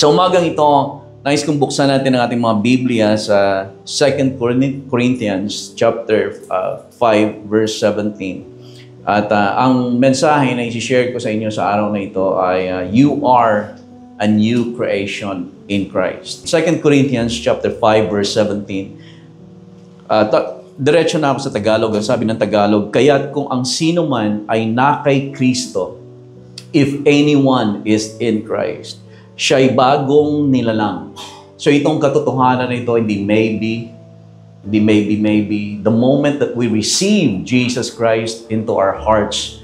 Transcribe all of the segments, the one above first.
Sa umagang ito, nais kong buksan natin ang ating mga Biblia sa 2 Corinthians chapter 5 verse 17. At ang mensahe na i-share ko sa inyo sa araw na ito ay you are a new creation in Christ. 2 Corinthians chapter 5 verse 17. Diretso na ako sa Tagalog. Sabi ng Tagalog, kaya't kung ang sino man ay na kay Kristo, if anyone is in Christ, siya'y bagong nilalang. So itong katotohanan na ito, hindi maybe. The moment that we receive Jesus Christ into our hearts,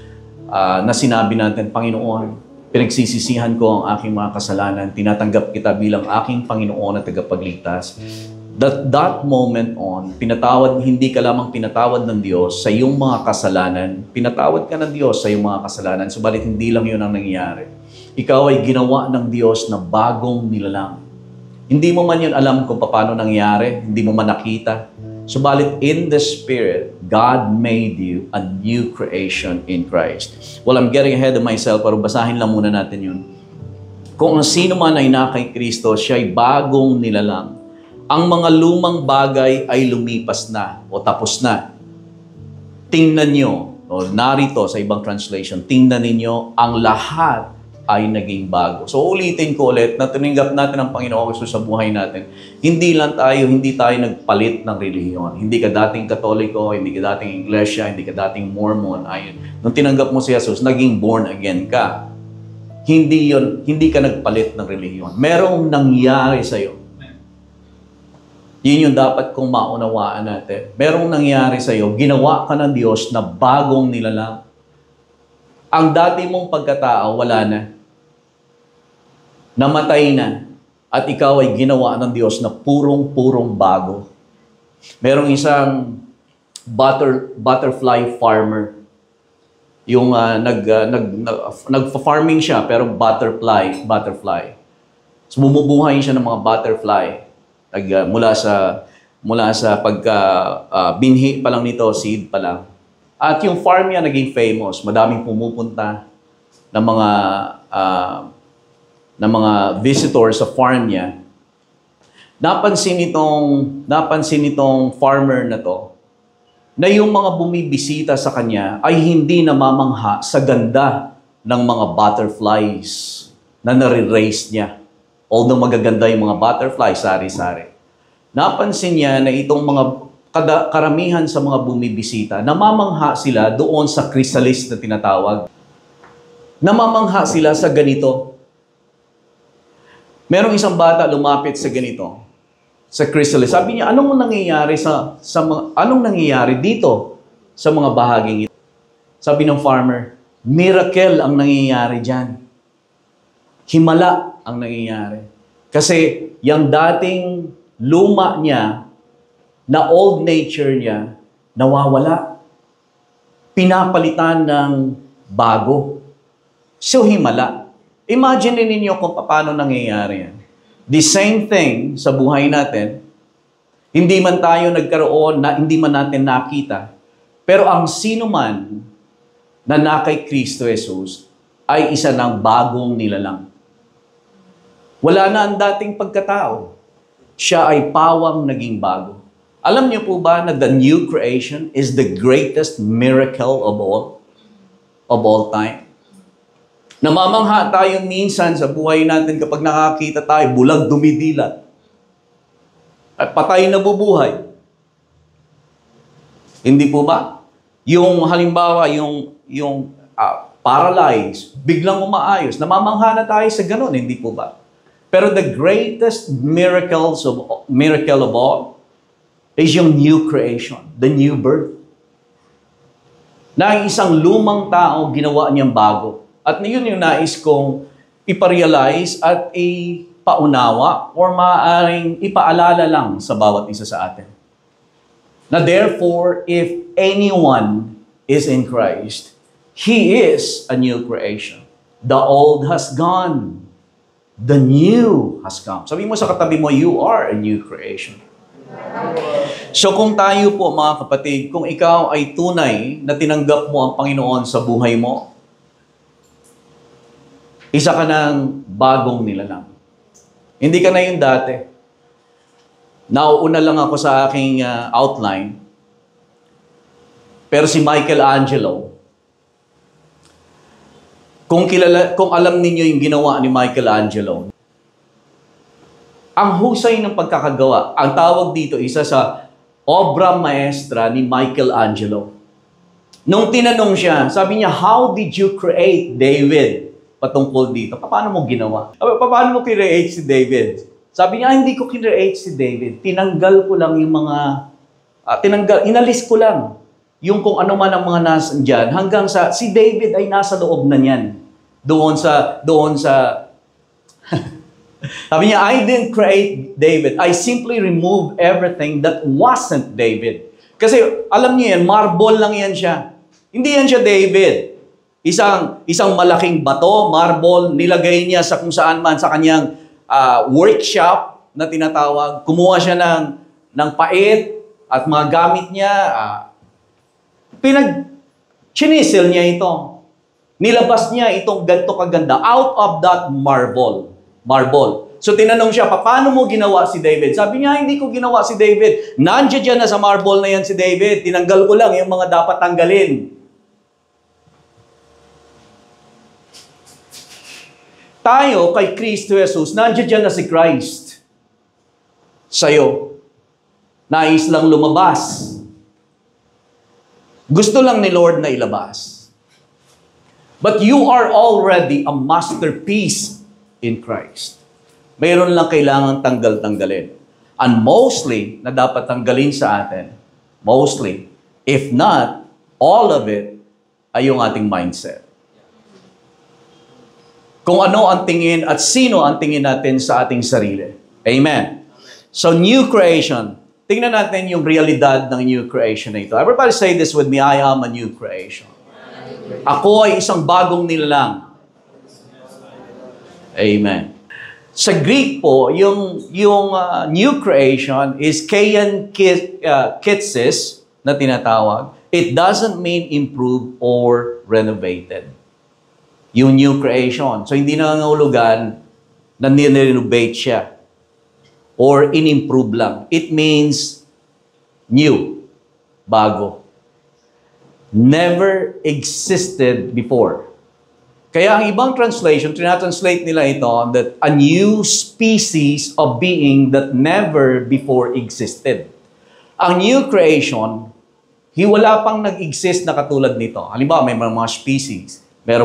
na sinabi natin, Panginoon, pinagsisisihan ko ang aking mga kasalanan, tinatanggap kita bilang aking Panginoon at tagapagligtas. That moment on, hindi ka lamang pinatawad ng Diyos sa iyong mga kasalanan, pinatawad ka ng Diyos sa iyong mga kasalanan, subalit hindi lang yun ang nangyayari. Ikaw ay ginawa ng Diyos na bagong nilalang. Hindi mo man yun alam kung paano nangyari, hindi mo man nakita. Subalit in the Spirit, God made you a new creation in Christ. Well, I'm getting ahead of myself, pero basahin lang muna natin yun. Kung ang sino man ay na kay Kristo, siya ay bagong nilalang. Ang mga lumang bagay ay lumipas na o tapos na. Tingnan nyo, o narito sa ibang translation, tingnan ninyo, ang lahat ay naging bago. So ulitin ko ulit na tinanggap natin ang Panginoon Hesus sa buhay natin. Hindi tayo nagpalit ng relihiyon. Hindi ka dating Katoliko, hindi ka dating Iglesia, hindi ka dating Mormon. Nung tinanggap mo si Jesus, naging born again ka. Hindi ka nagpalit ng relihiyon. Merong nangyari sa iyo. Yun yung dapat kong maunawaan natin. Merong nangyari sa iyo, ginawa ka ng Diyos na bagong nilalang. Ang dati mong pagkatao, wala na. Namatay na. At ikaw ay ginawa ng Diyos na purong bago. Merong isang butterfly farmer. Yung nag-farming siya, pero butterfly. So, bumubuhay siya ng mga butterfly. Mula sa binhi pa lang nito, seed pa lang. At yung farm niya naging famous. Madaming pumupunta ng mga visitors sa farm niya. Napansin nitong farmer na to na yung mga bumibisita sa kanya ay hindi namamangha sa ganda ng mga butterflies na nare-raise niya. Although magaganda yung mga butterflies, sari-sari. Napansin niya na itong mga karamihan sa mga bumibisita, namamangha sila doon sa chrysalis na tinatawag. Namamangha sila sa ganito. Merong isang bata lumapit sa ganito, sa chrysalis. Sabi niya, anong nangyayari dito sa mga bahaging ito? Sabi ng farmer, miracle ang nangyayari dyan. Himala ang nangyayari. Kasi yung dating luma niya, na old nature niya, nawawala. Pinapalitan ng bago. So, himala. Imagine ninyo kung paano nangyayari yan. The same thing sa buhay natin, hindi man tayo nagkaroon, hindi man natin nakita, pero ang sino man na kay Kristo Jesus ay isa ng bagong nilalang. Wala na ang dating pagkatao. Siya ay pawang naging bago. Alam niyo po ba na the new creation is the greatest miracle of all time? Namamangha tayo minsan sa buhay natin kapag nakakita tayo, bulag dumidilat. At patay na bubuhay. Hindi po ba? Yung halimbawa, yung paralyzed, biglang umaayos. Namamangha na tayo sa ganun, hindi po ba? Pero the greatest miracle of all is yung new creation, the new birth. Na isang lumang tao ginawa niyang bago. At yun yung nais kong iparealize at ipaunawa or maaaring ipaalala lang sa bawat isa sa atin. Na therefore, if anyone is in Christ, he is a new creation. The old has gone. The new has come. Sabi mo sa katabi mo, you are a new creation. So kung tayo po mga kapatid, kung ikaw ay tunay na tinanggap mo ang Panginoon sa buhay mo, isa ka ng bagong nilalang. Hindi ka na yung dati. Nauuna lang ako sa aking outline. Pero si Michelangelo, kung alam ninyo yung ginawa ni Michelangelo, ang husay ng pagkakagawa, ang tawag dito, isa sa obra maestra ni Michelangelo. Nung tinanong siya, sabi niya, how did you create David? Patungkol dito. Paano mo ginawa? Paano mo create si David? Sabi niya, hindi ko create si David. Tinanggal ko lang yung mga, inalis ko lang yung kung ano man ang mga nasa dyan, hanggang sa, si David ay nasa loob na niyan. Doon sa, sabi niya, I didn't create David. I simply removed everything that wasn't David. Kasi, alam niyo yan, marble lang yan siya. Hindi yan siya David. Isang malaking bato, marble, nilagay niya sa kung saan man sa kanyang workshop na tinatawag. Kumuha siya ng pait at mga gamit niya. Chinisel niya ito. Nilabas niya itong ganito kaganda out of that marble. So tinanong siya, paano mo ginawa si David? Sabi niya, hindi ko ginawa si David. Nandiyan dyan na sa marble na yan si David. Tinanggal ko lang yung mga dapat tanggalin. Tayo, kay Kristo Jesus, nandiyan dyan na si Christ. Sa'yo. Nais lang lumabas. Gusto lang ni Lord na ilabas. But you are already a masterpiece in Christ. Mayroon lang kailangan tanggal-tanggalin. And mostly, na dapat tanggalin sa atin, mostly, if not, all of it, ay yung ating mindset. Kung ano ang tingin at sino ang tingin natin sa ating sarili. Amen. So, new creation. Tingnan natin yung realidad ng new creation na ito. Everybody say this with me, I am a new creation. Ako ay isang bagong nilalang. Amen. Sa Greek po, yung new creation is kaian kitsis na tinatawag. It doesn't mean improved or renovated. Yung new creation. So, hindi nangangahulugan na nirenovate siya or in-improve lang. It means new, bago. Never existed before. Kaya ang ibang translation, tinatranslate nila ito that a new species of being that never before existed. Ang new creation, wala pang nag-exist na katulad nito. Halimbawa, may mga species. May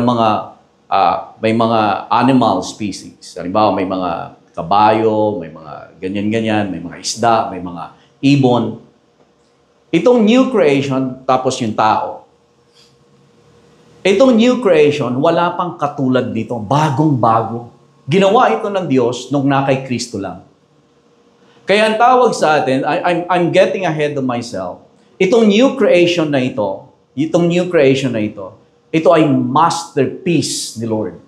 mga animal species. Halimbawa, may mga kabayo, may mga ganyan-ganyan, may mga isda, may mga ibon. Itong new creation, tapos yung tao. Itong new creation, wala pang katulad nito. Bagong-bago. Ginawa ito ng Diyos nung nakay Kristo lang. Kaya ang tawag sa atin, I'm getting ahead of myself. Itong new creation na ito, ito ay masterpiece ni Lord.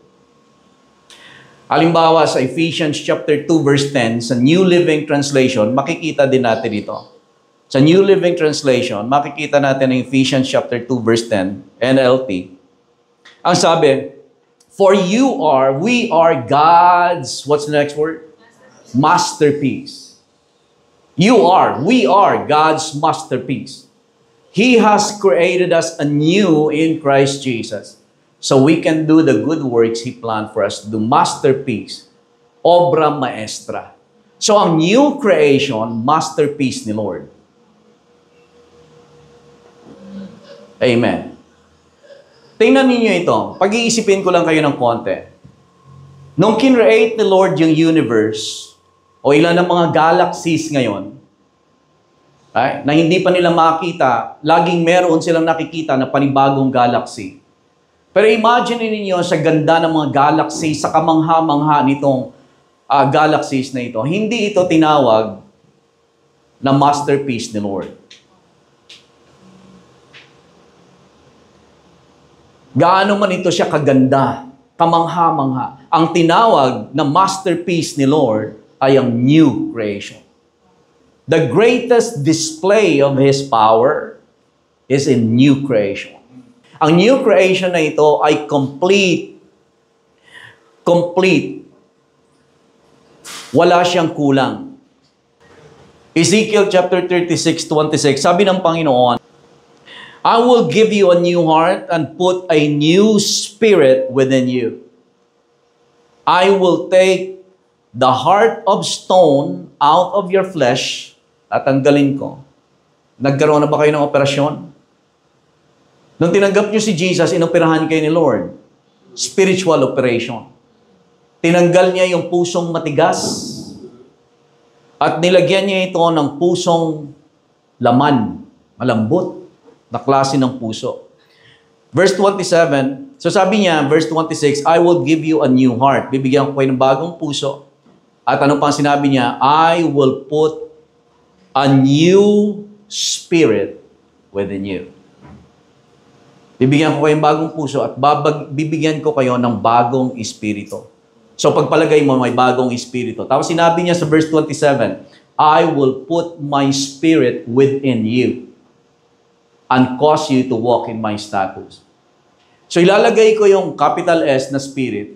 Halimbawa sa Ephesians chapter 2 verse 10, sa New Living Translation, makikita din natin ito. Sa New Living Translation, makikita natin ang Ephesians chapter 2 verse 10, NLT. Ang sabi, we are God's, what's the next word? Masterpiece. We are God's masterpiece. He has created us anew in Christ Jesus. So we can do the good works He planned for us to do. Masterpiece. Obra maestra. So ang new creation, masterpiece ni Lord. Amen. Tingnan ninyo ito. Pag-iisipin ko lang kayo ng konti. Nung kinreate ni Lord yung universe, o ilan ng mga galaxies ngayon, na hindi pa nila makita, laging meron silang nakikita na panibagong galaxy. Pero imagine ninyo sa ganda ng mga galaxy, sa kamangha-mangha nitong galaxies na ito, hindi ito tinawag na masterpiece ni Lord. Gaano man ito siya kaganda, kamangha-mangha. Ang tinawag na masterpiece ni Lord ay ang new creation. The greatest display of His power is in new creation. Ang new creation na ito ay complete Wala siyang kulang. Ezekiel chapter 36:26, sabi ng Panginoon, I will give you a new heart and put a new spirit within you. I will take the heart of stone out of your flesh at tanggalin ko. Nagkaroon na ba kayo ng operasyon? Nung tinanggap niyo si Jesus, inoperahan kayo ni Lord. Spiritual operation. Tinanggal niya yung pusong matigas at nilagyan niya ito ng pusong laman, malambot na klase ng puso. Verse 27, so sabi niya, verse 26, I will give you a new heart. Bibigyan ko kayo ng bagong puso. At ano pang sinabi niya? I will put a new spirit within you. Bibigyan ko kayo ng bagong puso at bibigyan ko kayo ng bagong espiritu. So pagpalagay mo, may bagong espiritu. Tapos sinabi niya sa verse 27, I will put my spirit within you and cause you to walk in my statutes. So ilalagay ko yung capital S na spirit.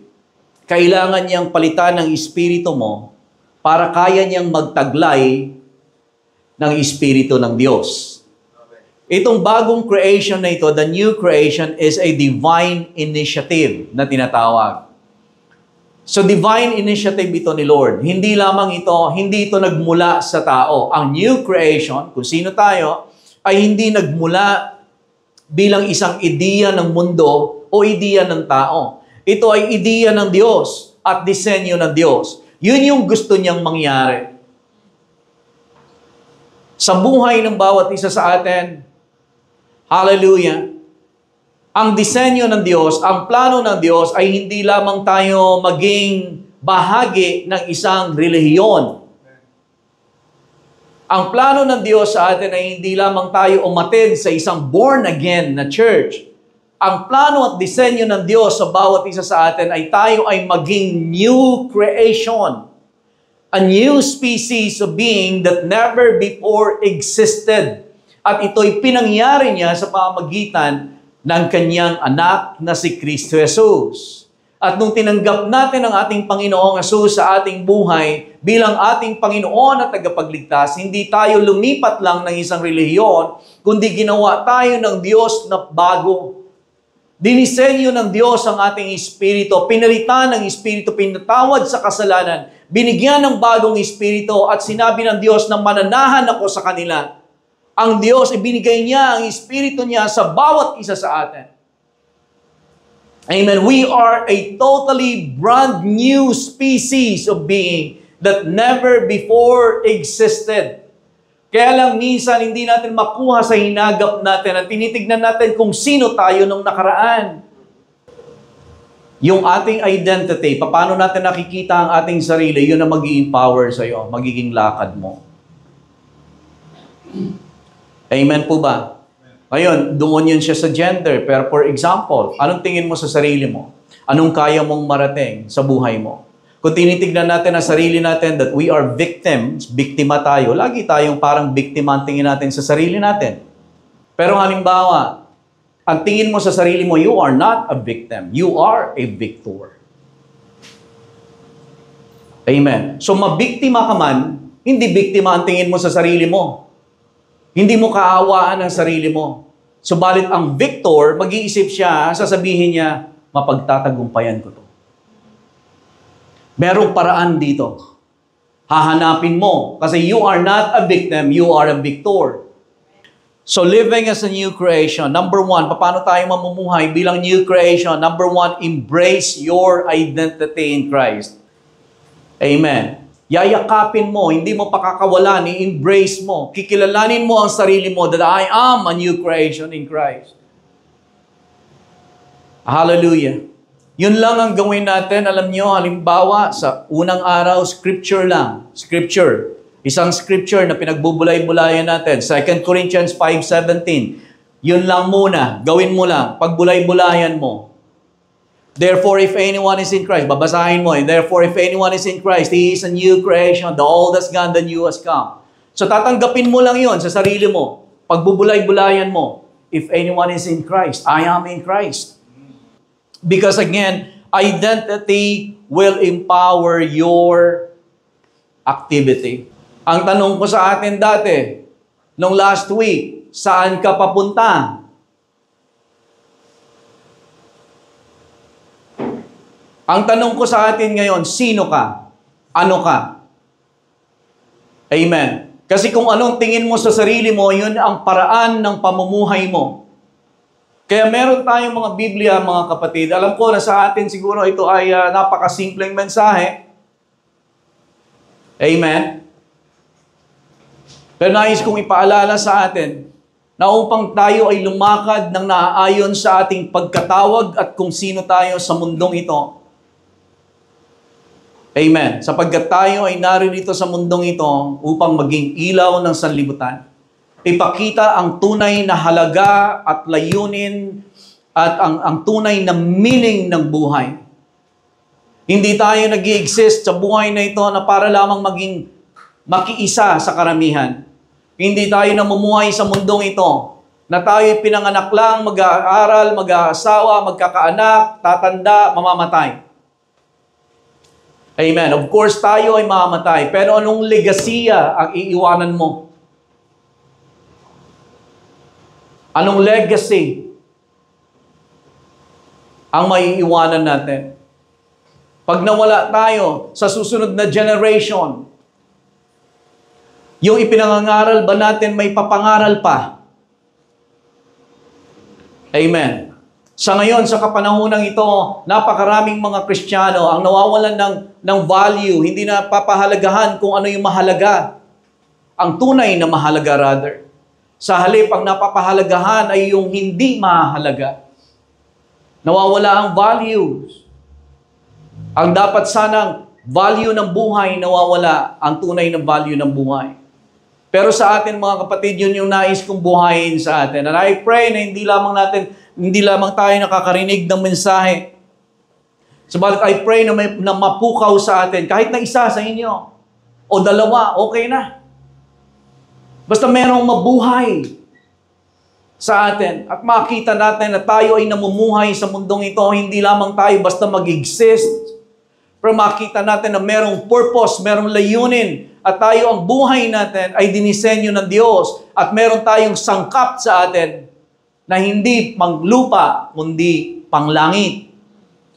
Kailangan niyang palitan ng espiritu mo para kaya niyang magtaglay ng espiritu ng Diyos. Itong bagong creation na ito, the new creation, is a divine initiative na tinatawag. So divine initiative ito ni Lord. Hindi ito nagmula sa tao. Ang new creation, kung sino tayo, ay hindi nagmula bilang isang ideya ng mundo o ideya ng tao. Ito ay ideya ng Diyos at disenyo ng Diyos. Yun yung gusto niyang mangyari. Sa buhay ng bawat isa sa atin, hallelujah, ang disenyo ng Diyos, ang plano ng Diyos ay hindi lamang tayo maging bahagi ng isang relihiyon. Ang plano ng Diyos sa atin ay hindi lamang tayo umattend sa isang born-again na church. Ang plano at disenyo ng Diyos sa bawat isa sa atin ay tayo ay maging new creation. A new species of being that never before existed. At ito'y pinangyari niya sa pamamagitan ng kanyang anak na si Kristo Jesus. At nung tinanggap natin ang ating Panginoong Jesus sa ating buhay bilang ating Panginoon at tagapagligtas, hindi tayo lumipat lang ng isang relihiyon, kundi ginawa tayo ng Diyos na bago. Dinisenyo ng Diyos ang ating espiritu, pinalitan ng espiritu, pinatawad sa kasalanan, binigyan ng bagong espiritu at sinabi ng Diyos na mananahan ako sa kanila. Ang Diyos, ibinigay niya ang espiritu niya sa bawat isa sa atin. Amen. We are a totally brand new species of being that never before existed. Kaya lang minsan hindi natin makuha sa hinagap natin at tinitignan natin kung sino tayo nung nakaraan. Yung ating identity, paano natin nakikita ang ating sarili, yun ang mag-i-empower sa'yo, magiging lakad mo. Amen po ba? Ngayon, doon yun siya sa gender. Pero for example, anong tingin mo sa sarili mo? Anong kaya mong marating sa buhay mo? Kung tinitignan natin ang sarili natin that we are victims, biktima tayo, lagi tayong parang biktima ang tingin natin sa sarili natin. Pero halimbawa, ang tingin mo sa sarili mo, you are not a victim. You are a victor. Amen. So mabiktima ka man, hindi biktima ang tingin mo sa sarili mo. Hindi mo kaawaan ang sarili mo. Subalit ang victor, mag-iisip siya, sasabihin niya, mapagtatagumpayan ko to. Merong paraan dito. Hahanapin mo. Kasi you are not a victim, you are a victor. So living as a new creation, number one, paano tayo mamumuhay bilang new creation? Number one, embrace your identity in Christ. Amen. Yayakapin mo, hindi mo pakakawalan, i-embrace mo, kikilalanin mo ang sarili mo that I am a new creation in Christ. Hallelujah. Yun lang ang gawin natin, alam nyo, halimbawa, sa unang araw, scripture lang. Scripture. Isang scripture na pinagbubulay-bulayan natin. 2 Corinthians 5:17. Yun lang muna, gawin mo lang, pagbulay-bulayan mo. Therefore, if anyone is in Christ, babasahin mo, therefore, if anyone is in Christ, he is a new creation. The old has gone, the new has come. So, tatanggapin mo lang yon sa sarili mo. Pagbubulay-bulayan mo. If anyone is in Christ, I am in Christ. Because again, identity will empower your activity. Ang tanong ko sa atin dati, nung last week, saan ka papunta? Ang tanong ko sa atin ngayon, sino ka? Ano ka? Amen. Kasi kung anong tingin mo sa sarili mo, yun ang paraan ng pamumuhay mo. Kaya meron tayong mga Biblia, mga kapatid. Alam ko na sa atin siguro ito ay napakasimpleng mensahe. Amen. Pero nais kong ipaalala sa atin na upang tayo ay lumakad ng naaayon sa ating pagkatawag at kung sino tayo sa mundong ito. Amen. Sapagkat tayo ay naririto sa mundong ito upang maging ilaw ng sanlibutan. Ipakita ang tunay na halaga at layunin at ang tunay na meaning ng buhay. Hindi tayo nag-i-exist sa buhay na ito na para lamang maging makiisa sa karamihan. Hindi tayo namumuhay sa mundong ito na tayo pinanganak lang, mag-aaral, mag-aasawa, magkakaanak, tatanda, mamamatay. Amen. Of course, tayo ay mamamatay. Pero anong legasiya ang iiwanan mo? Anong legacy ang maiiwanan natin? Pag nawala tayo sa susunod na generation, yung ipinangangaral ba natin may papangaral pa? Amen. Sa ngayon, sa kapanahonang ito, napakaraming mga Kristiyano ang nawawalan ng value, hindi na papahalagahan kung ano yung mahalaga. Ang tunay na mahalaga rather. Sa halip, ang napapahalagahan ay yung hindi mahalaga. Nawawala ang values. Ang dapat sanang value ng buhay, nawawala ang tunay na value ng buhay. Pero sa atin mga kapatid, yun yung nais kong buhayin sa atin. And I pray na hindi lamang tayo nakakarinig ng mensahe. Sabalit I pray na mapukaw sa atin, kahit na isa sa inyo, o dalawa, okay na. Basta merong mabuhay sa atin at makita natin na tayo ay namumuhay sa mundong ito, hindi lamang tayo basta mag-exist, pero makita natin na merong purpose, merong layunin, at tayo ang buhay natin ay dinisenyo ng Diyos at meron tayong sangkap sa atin na hindi panglupa, kundi panglangit.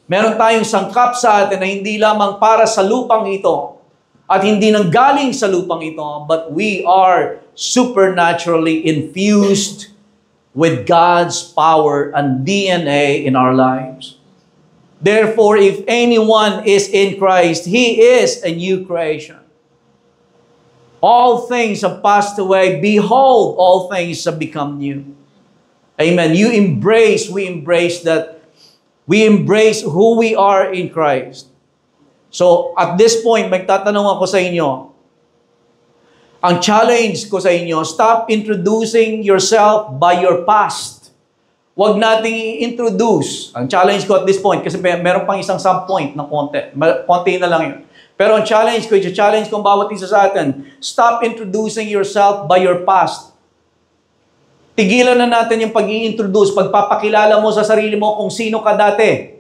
Meron tayong sangkap sa atin na hindi lamang para sa lupang ito at hindi nanggaling sa lupang ito, but we are supernaturally infused with God's power and DNA in our lives. Therefore, if anyone is in Christ, he is a new creation. All things have passed away. Behold, all things have become new. Amen. We embrace that. We embrace who we are in Christ. So, at this point, magtatanong ako sa inyo. Ang challenge ko sa inyo, stop introducing yourself by your past. Huwag nating i-introduce. Ang challenge ko at this point, kasi meron pang isang sub-point ng konti. Konti na lang yun. Pero ang challenge ko, i-challenge kong bawat isa sa atin, stop introducing yourself by your past. Tigilan na natin yung pag-i-introduce, pagpapakilala mo sa sarili mo kung sino ka dati.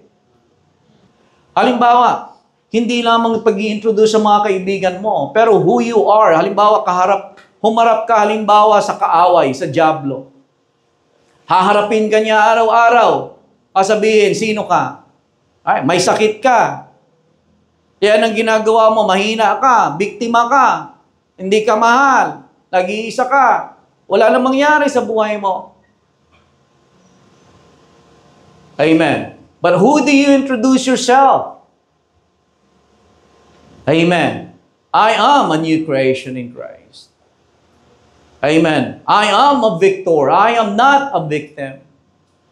Halimbawa, hindi lamang pag-i-introduce sa mga kaibigan mo, pero who you are. Halimbawa, humarap ka halimbawa sa kaaway, sa dyablo. Haharapin ka niya araw-araw. Sabihin, sino ka? Ay, may sakit ka. Yan ang ginagawa mo, mahina ka, biktima ka, hindi ka mahal, nag-iisa ka, wala namang mangyari sa buhay mo. Amen. But who do you introduce yourself? Amen. I am a new creation in Christ. Amen. I am a victor. I am not a victim.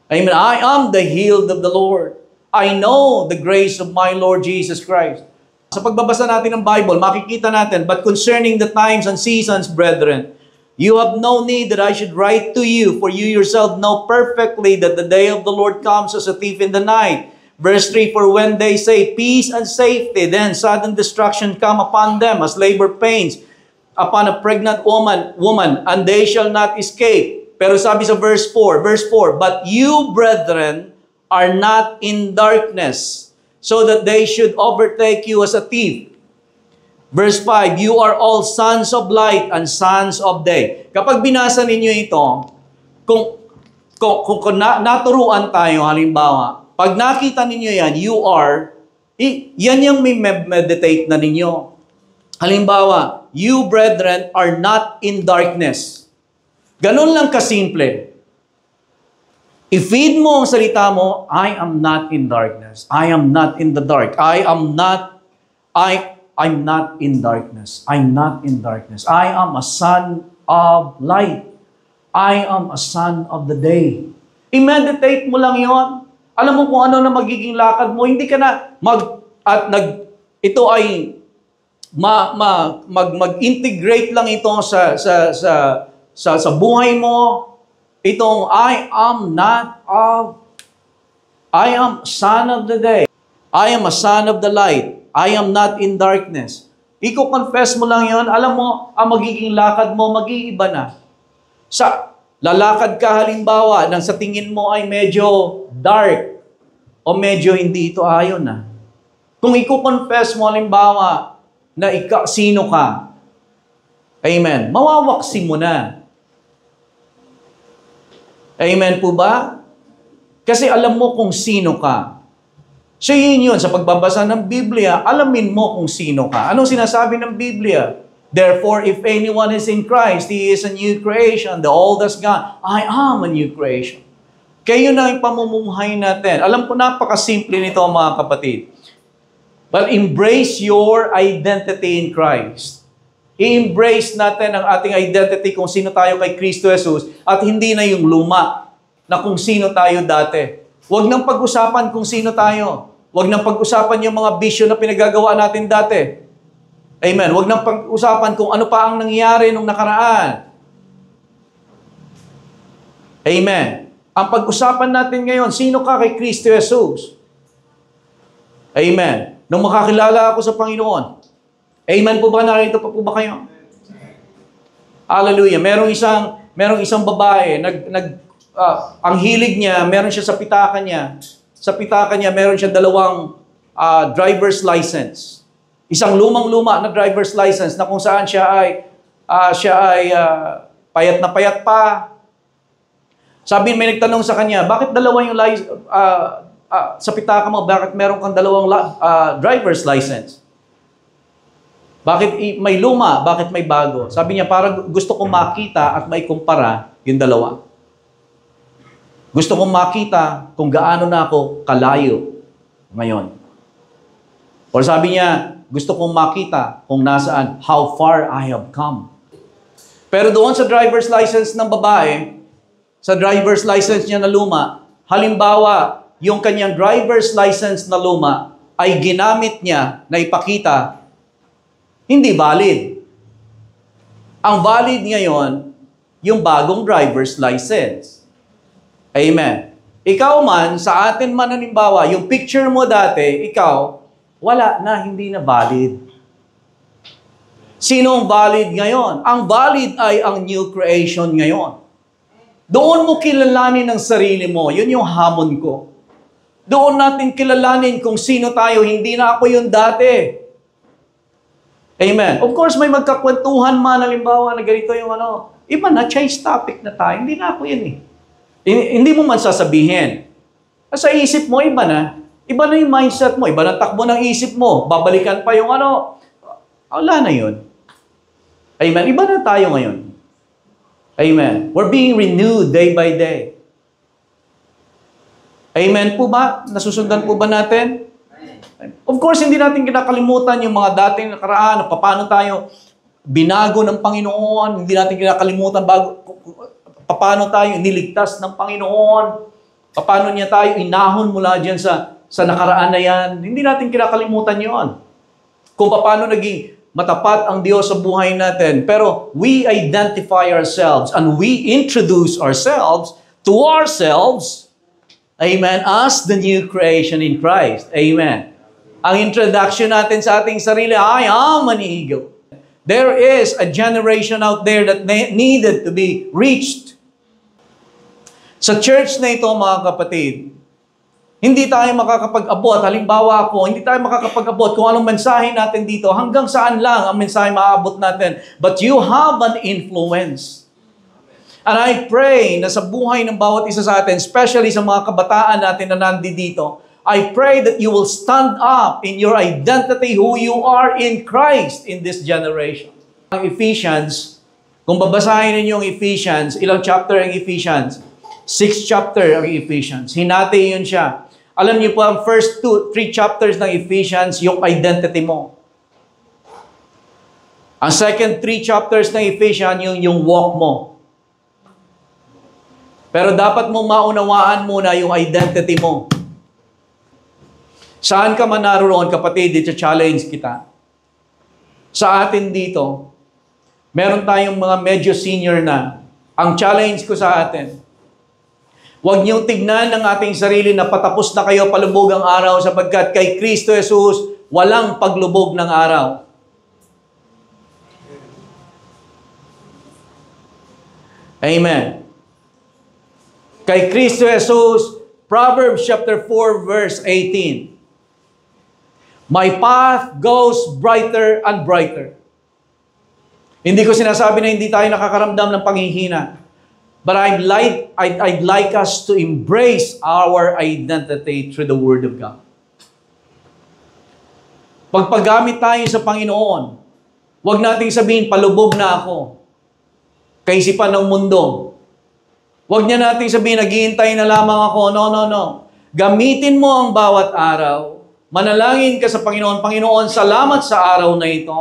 Amen. I am the healed of the Lord. I know the grace of my Lord Jesus Christ. Sa pagbabasa natin ng Bible, makikita natin, but concerning the times and seasons, brethren, you have no need that I should write to you, for you yourself know perfectly that the day of the Lord comes as a thief in the night. Verse 3, for when they say peace and safety, then sudden destruction come upon them as labor pains upon a pregnant woman, and they shall not escape. Pero sabi sa verse 4, but you, brethren, are not in darkness, so that they should overtake you as a thief. Verse 5, you are all sons of light and sons of day. Kapag binasa ninyo ito, kung naturuan tayo, halimbawa, pag nakita ninyo yan, yan yung may meditate na ninyo. Halimbawa, you brethren are not in darkness. Ganun lang kasimple. I-feed mo ang salita mo, I am not in darkness. I am not in the dark. I'm not in darkness. I'm not in darkness. I am a son of light. I am a son of the day. I-meditate mo lang yon. Alam mo kung ano na magiging lakad mo. Hindi ka na ito ay mag-integrate lang ito sa buhay mo. Itong I am son of the day. I am a son of the light. I am not in darkness. Iko-confess mo lang yon. Alam mo, ang magiging lakad mo, mag-iiba na. Lalakad ka halimbawa, nang sa tingin mo ay medyo dark o medyo hindi ito ayon na. Kung iko-confess mo halimbawa na sino ka, amen, mawawaksi mo na. Amen po ba? Kasi alam mo kung sino ka. So yun, sa pagbabasa ng Biblia, alamin mo kung sino ka. Anong sinasabi ng Biblia? Therefore, if anyone is in Christ, he is a new creation. The old has gone. I am a new creation. Kaya yun ang pamumuhay natin. Alam ko, napakasimple nito mga kapatid. But embrace your identity in Christ. I-embrace natin ang ating identity kung sino tayo kay Kristo Jesus at hindi na yung luma na kung sino tayo dati. Huwag nang pag-usapan kung sino tayo. Huwag nang pag-usapan yung mga bisyo na pinagagawa natin dati. Amen. Huwag nang pag-usapan kung ano pa ang nangyari nung nakaraan. Amen. Ang pag-usapan natin ngayon, sino ka kay Kristo Jesus? Amen. Nung makakilala ako sa Panginoon. Amen po ba? Narito pa po ba kayo? Hallelujah. Merong isang babae, ang hilig niya, meron siya sa pitaka niya. Sa pitaka niya, meron siya 2 driver's license. Isang lumang-luma na driver's license na kung saan siya ay payat na payat pa. Sabi, may nagtanong sa kanya, bakit 2 yung sa pitaka mo, bakit meron kang 2 driver's license? Bakit may luma? Bakit may bago? Sabi niya, para gusto kong makita at may kumpara yung 2. Gusto kong makita kung gaano na ako kalayo ngayon. O sabi niya, gusto kong makita kung nasaan, how far I have come. Pero doon sa driver's license ng babae, sa driver's license niya na luma, halimbawa, yung kanyang driver's license na luma ay ginamit niya na ipakita, hindi valid. Ang valid ngayon, yung bagong driver's license. Amen. Ikaw man, sa atin man halimbawa, yung picture mo dati, ikaw, wala na, hindi na valid. Sino ang valid ngayon? Ang valid ay ang new creation ngayon. Doon mo kilalanin ang sarili mo. Yun yung hamon ko. Doon natin kilalanin kung sino tayo. Hindi na ako yung dati. Amen. Of course, may magkakwentuhan man, halimbawa, na ganito yung iba na, change topic na tayo. Hindi na ako yan eh. Hindi mo man sasabihin. Sa isip mo, iba na. Iba na yung mindset mo. Iba na takbo ng isip mo. Babalikan pa yung wala na yun. Amen. Iba na tayo ngayon. Amen. We're being renewed day by day. Amen po ba? Nasusundan po ba natin? Of course, hindi natin kinakalimutan yung mga dating nakaraan, paano tayo binago ng Panginoon, hindi natin kinakalimutan paano tayo niligtas ng Panginoon, paano niya tayo inahon mula dyan sa nakaraan na yan. Hindi natin kinakalimutan yon. Kung paano naging matapat ang Diyos sa buhay natin. Pero we identify ourselves and we introduce ourselves to ourselves, amen, as the new creation in Christ. Amen. Ang introduction natin sa ating sarili, I am an eagle. There is a generation out there that needed to be reached. Sa church na ito, mga kapatid, Hindi tayo makakapag-abot. Halimbawa ako, hindi tayo makakapag-abot kung anong mensahe natin dito. Hanggang saan lang ang mensahe maaabot natin. But you have an influence. And I pray na sa buhay ng bawat isa sa atin, especially sa mga kabataan natin na nandito, I pray that you will stand up in your identity, who you are in Christ in this generation. Ang Ephesians, kung babasahin ninyo ang Ephesians, ilang chapter ang Ephesians? 6 chapter ang Ephesians. Hinati yun siya. Alam niyo po, ang first 3 chapters ng Ephesians, yung identity mo. Ang second 3 chapters ng Ephesians, yung walk mo. Pero dapat mo maunawaan muna yung identity mo. Saan ka man naroon, kapatid, dito challenge kita. Sa atin dito, meron tayong mga medyo senior na. Ang challenge ko sa atin, huwag niyong tignan ng ating sarili na patapos na kayo palubog ang araw sapagkat kay Kristo Jesus, walang paglubog ng araw. Amen. Kay Kristo Jesus, Proverbs chapter 4 verse 18. My path goes brighter and brighter. Hindi ko sinasabi na hindi tayo nakakaramdam ng panghihina. But I'd like us to embrace our identity through the Word of God. Pagpagamit tayo sa Panginoon, huwag nating sabihin, palubog na ako. Kaisipan ng mundo. Huwag niya nating sabihin, naghihintay na lamang ako. No, no, no. Gamitin mo ang bawat araw. Manalangin ka sa Panginoon. Panginoon, salamat sa araw na ito.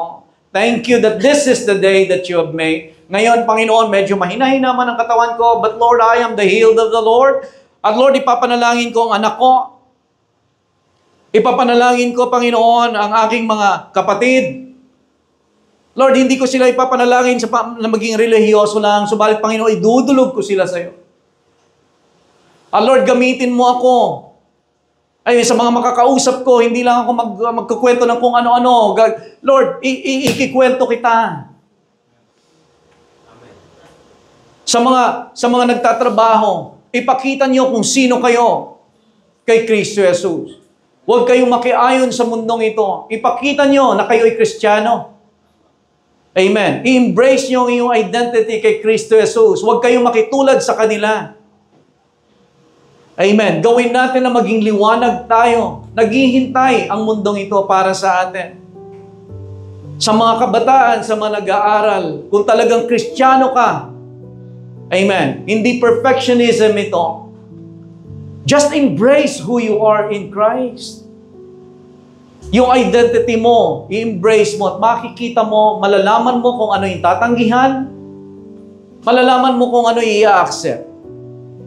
Thank you that this is the day that you have made. Ngayon, Panginoon, medyo mahina-hina man ang katawan ko, but Lord, I am the healed of the Lord. At Lord, ipapanalangin ko ang anak ko. Ipapanalangin ko, Panginoon, ang aking mga kapatid. Lord, hindi ko sila ipapanalangin na maging relihiyoso lang. Subalit, Panginoon, idudulog ko sila sa iyo. At Lord, gamitin mo ako. Ay, sa mga makakausap ko, hindi lang ako magkukwento ng kung ano-ano. Lord, ikikwento kita. Sa mga nagtatrabaho, ipakita niyo kung sino kayo kay Kristo Jesus. Huwag kayong makiayon sa mundong ito. Ipakita niyo na kayo ay Kristiyano. Amen. I-embrace niyo ang iyong identity kay Kristo Jesus. Huwag kayong makitulad sa kanila. Amen. Gawin natin na maging liwanag tayo. Naghihintay ang mundong ito para sa atin. Sa mga kabataan, sa mga nag-aaral, kung talagang Kristiyano ka, amen. Hindi perfectionism ito. Just embrace who you are in Christ. Yung identity mo, i-embrace mo at makikita mo, malalaman mo kung ano yung tatanggihan, malalaman mo kung ano i-accept.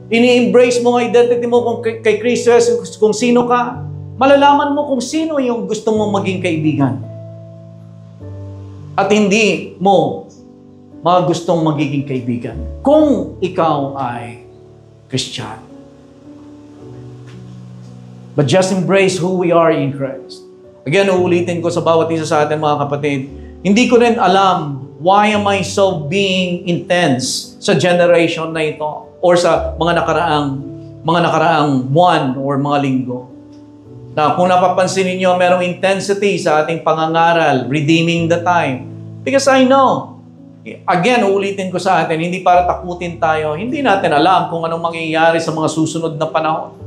Ini-embrace mo ang identity mo kung kay Kristo, kung sino ka, malalaman mo kung sino yung gusto mong maging kaibigan. At hindi mo mga gustong magiging kaibigan kung ikaw ay Christian. But just embrace who we are in Christ. Again, uulitin ko sa bawat isa sa atin, mga kapatid, hindi ko rin alam why am I so being intense sa generation na ito or sa mga nakaraang buwan or mga linggo. Na kung napapansin niyo, merong intensity sa ating pangangaral, redeeming the time. Because I know, again, uulitin ko sa atin, hindi para takutin tayo, hindi natin alam kung anong mangyayari sa mga susunod na panahon.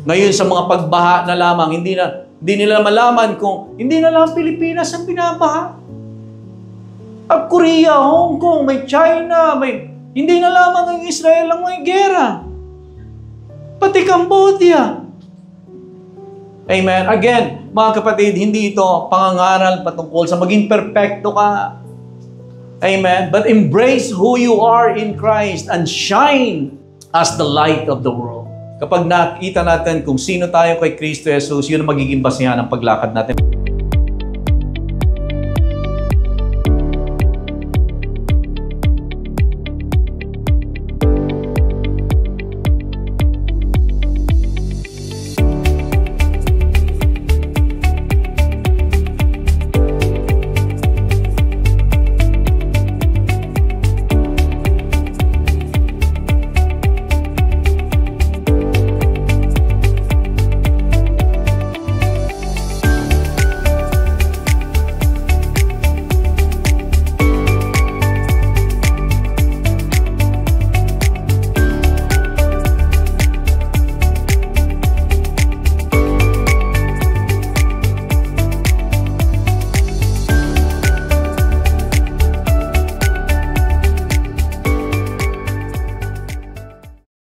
Ngayon sa mga pagbaha na lamang, hindi nila malaman kung hindi na lang Pilipinas ang binabaha. At Korea, Hong Kong, may China, hindi na lamang ang Israel ang may gera. Pati Cambodia. Amen. Again, mga kapatid, hindi ito pangangaral patungkol sa maging perpekto ka. Amen. But embrace who you are in Christ and shine as the light of the world. Kapag nakita natin kung sino tayo kay Kristo Jesus, yun ang magiging basihan ng paglakad natin.